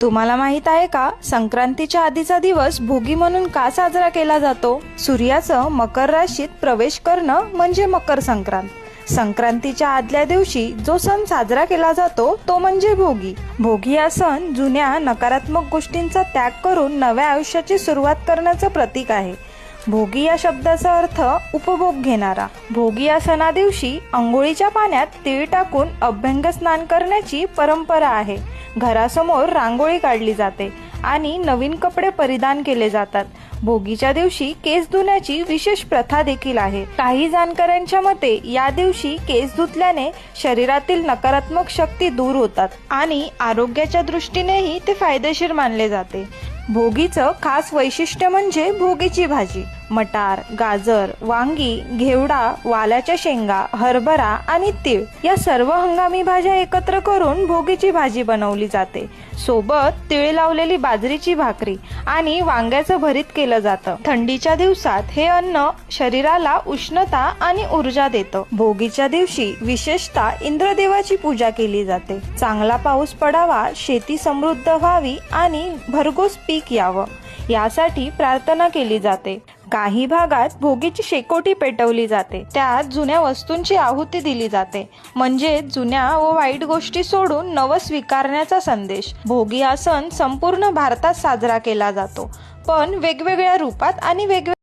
तुम्हाला माहित आहे का, संक्रांतीच्या आधीचा दिवस भोगी म्हणून का साजरा केला जातो? सूर्याचं मकर राशीत प्रवेश करणं म्हणजे मकर संक्रांत। संक्रांतीच्या आदल्या दिवशी जो सण साजरा केला जातो तो म्हणजे भोगी। भोगी हा सण जुन्या नकारात्मक गोष्टींचा त्याग करून नव्या आयुष्याची सुरुवात करण्याचं प्रतीक आहे। भोगी या शब्दाचा अर्थ उपभोग घेणारा। भोगी या सणा दिवशी अंघोळीच्या पाण्यात तीळ टाकून अभ्यंग स्नान करण्याची परंपरा आहे। घरासमोर रांगोळी काढली जाते आणि नवीन कपडे परिधान केले जातात। भोगीच्या दिवशी केस धुण्याची विशेष प्रथा देखील आहे। काही जाणकारांच्या मते या दिवशी केस धुतल्याने शरीरातील नकारात्मक शक्ती दूर होतात आणि आरोग्याच्या दृष्टीनेही ते फायदेशीर मानले जाते। भोगीचं खास वैशिष्ट्य म्हणजे भोगीची भाजी। मटार, गाजर, वांगी, घेवडा, वालाच्या शेंगा, हरभरा आणि तीळ या सर्व हंगामी भाज्या एकत्र करून भोगीची भाजी बनवली जाते। सोबत तीळ लावलेली बाजरीची भाकरी आणि वांग्याचं भरीत केलं जातं। थंडीच्या दिवसात हे अन्न शरीराला उष्णता आणि ऊर्जा देतं। भोगीच्या दिवशी विशेषतः इंद्रदेवाची पूजा केली जाते। चांगला पाऊस पडावा, शेती समृद्ध व्हावी आणि भरघोस पीक यावं यासाठी प्रार्थना केली जाते। काही भागात भोगीची शेकोटी पेटवली जाते, त्यात जुन्या वस्तूंची आहुती दिली जाते, म्हणजे जुन्या व वाईट गोष्टी सोडून नवं स्वीकारण्याचा संदेश। भोगी हा सण संपूर्ण भारतात साजरा केला जातो, पण वेगवेगळ्या रूपात आणि वेगवेगळ्या